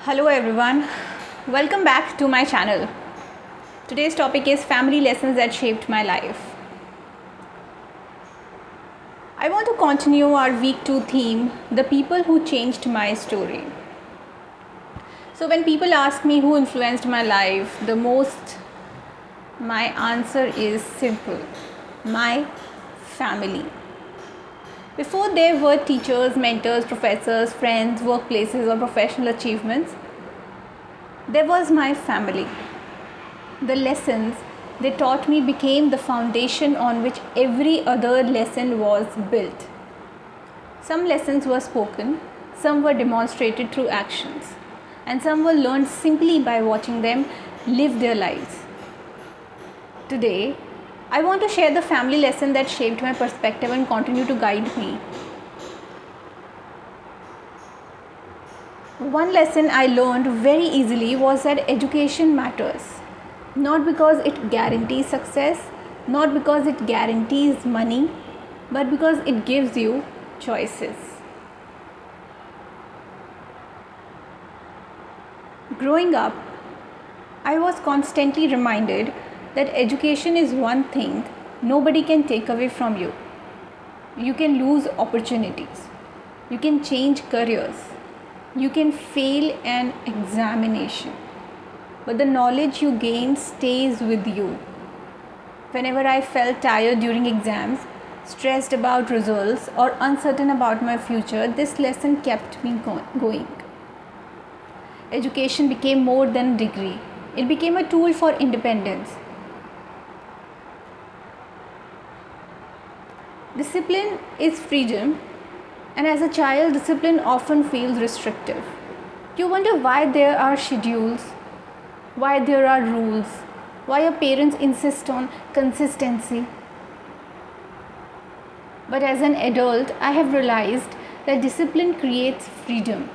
Hello everyone, welcome back to my channel. Today's topic is family lessons that shaped my life. I want to continue our week 2 theme, the people who changed my story. So when people ask me who influenced my life the most, my answer is simple: my family. Before there were teachers, mentors, professors, friends, workplaces or professional achievements, there was my family. The lessons they taught me became the foundation on which every other lesson was built. Some lessons were spoken, some were demonstrated through actions, and some were learned simply by watching them live their lives. Today, I want to share the family lesson that shaped my perspective and continue to guide me. One lesson I learned very easily was that education matters. Not because it guarantees success, not because it guarantees money, but because it gives you choices. Growing up, I was constantly reminded that education is one thing nobody can take away from you. You can lose opportunities. You can change careers. You can fail an examination. But the knowledge you gain stays with you. Whenever I felt tired during exams, stressed about results, or uncertain about my future, this lesson kept me going. Education became more than a degree. It became a tool for independence. Discipline is freedom, and as a child, discipline often feels restrictive. You wonder why there are schedules, why there are rules, why your parents insist on consistency. But as an adult, I have realized that discipline creates freedom.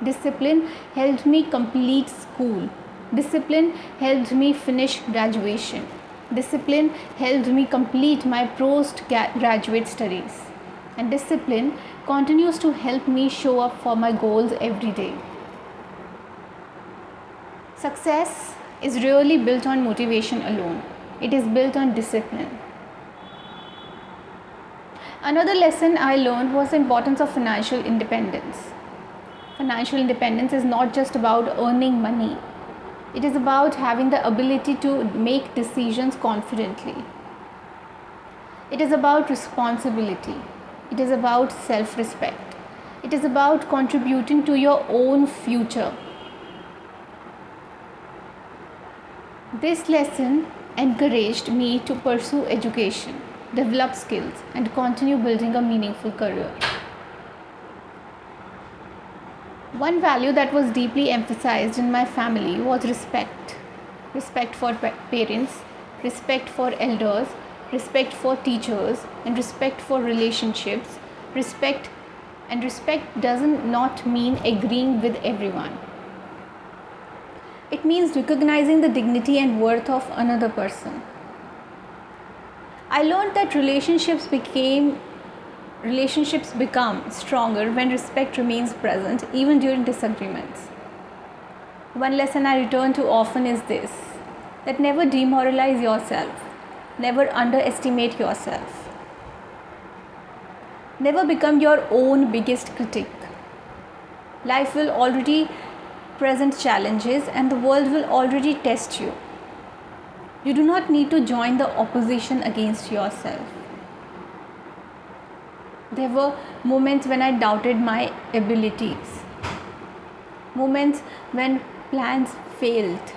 Discipline helped me complete school. Discipline helped me finish graduation. Discipline helped me complete my postgraduate studies. And discipline continues to help me show up for my goals every day. Success is rarely built on motivation alone. It is built on discipline. Another lesson I learned was the importance of financial independence. Financial independence is not just about earning money. It is about having the ability to make decisions confidently. It is about responsibility. It is about self-respect. It is about contributing to your own future. This lesson encouraged me to pursue education, develop skills, and continue building a meaningful career. One value that was deeply emphasized in my family was respect. Respect for parents, respect for elders, respect for teachers, and respect for relationships. Respect doesn't not mean agreeing with everyone. It means recognizing the dignity and worth of another person. I learned that relationships become stronger when respect remains present even during disagreements. One lesson I return to often is this: that never demoralize yourself, never underestimate yourself, never become your own biggest critic. Life will already present challenges and the world will already test you. You do not need to join the opposition against yourself. There were moments when I doubted my abilities, moments when plans failed,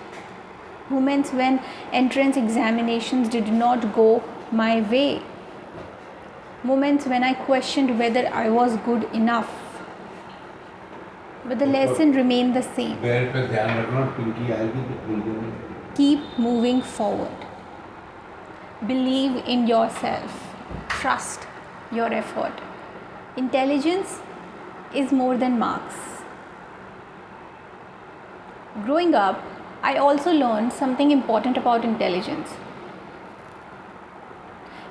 moments when entrance examinations did not go my way, moments when I questioned whether I was good enough. But the lesson remained the same. Keep moving forward. Believe in yourself. Trust your effort. Intelligence is more than marks. Growing up, I also learned something important about intelligence.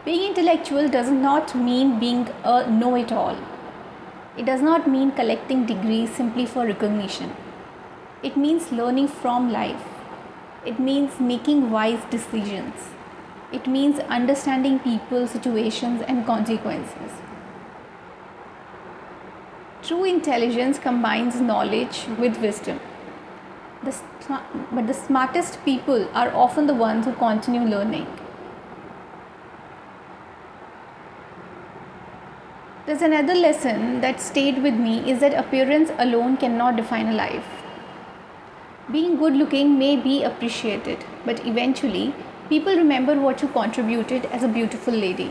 Being intellectual does not mean being a know-it-all. It does not mean collecting degrees simply for recognition. It means learning from life. It means making wise decisions. It means understanding people, situations, and consequences. True intelligence combines knowledge with wisdom. But the smartest people are often the ones who continue learning. There's another lesson that stayed with me is that appearance alone cannot define a life. Being good looking may be appreciated, but eventually people remember what you contributed as a beautiful lady.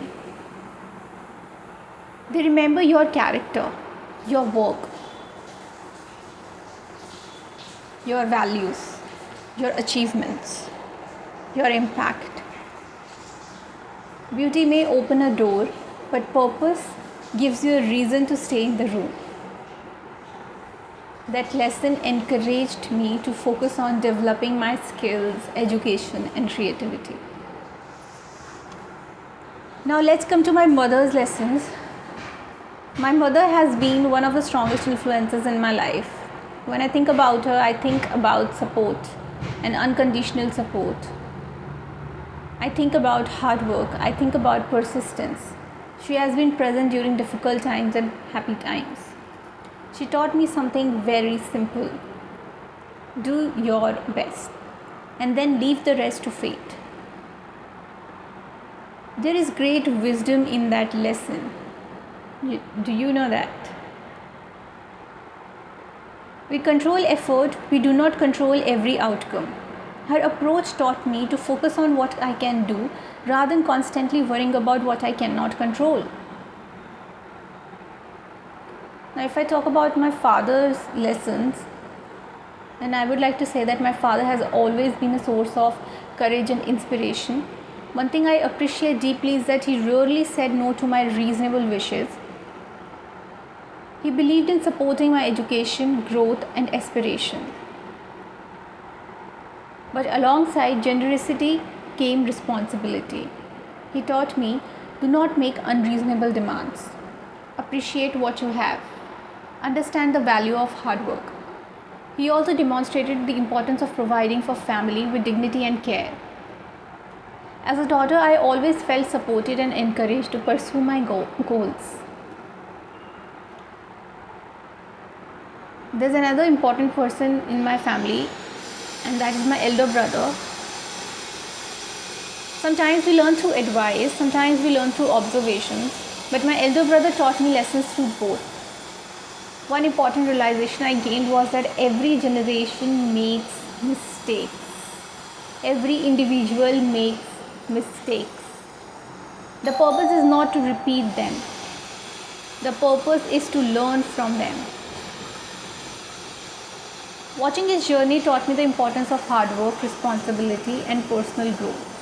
They remember your character, your work, your values, your achievements, your impact. Beauty may open a door, but purpose gives you a reason to stay in the room. That lesson encouraged me to focus on developing my skills, education, and creativity. Now let's come to my mother's lessons. My mother has been one of the strongest influences in my life. When I think about her, I think about support and unconditional support. I think about hard work. I think about persistence. She has been present during difficult times and happy times. She taught me something very simple. Do your best and then leave the rest to fate. There is great wisdom in that lesson. Do you know that? We control effort, we do not control every outcome. Her approach taught me to focus on what I can do rather than constantly worrying about what I cannot control. Now, if I talk about my father's lessons, then I would like to say that my father has always been a source of courage and inspiration. One thing I appreciate deeply is that he rarely said no to my reasonable wishes. He believed in supporting my education, growth, and aspiration. But alongside generosity came responsibility. He taught me, do not make unreasonable demands. Appreciate what you have. Understand the value of hard work. He also demonstrated the importance of providing for family with dignity and care. As a daughter, I always felt supported and encouraged to pursue my goals. There's another important person in my family, and that is my elder brother. Sometimes we learn through advice, sometimes we learn through observations, but my elder brother taught me lessons through both. One important realization I gained was that every generation makes mistakes. Every individual makes mistakes. The purpose is not to repeat them. The purpose is to learn from them. Watching his journey taught me the importance of hard work, responsibility, and personal growth.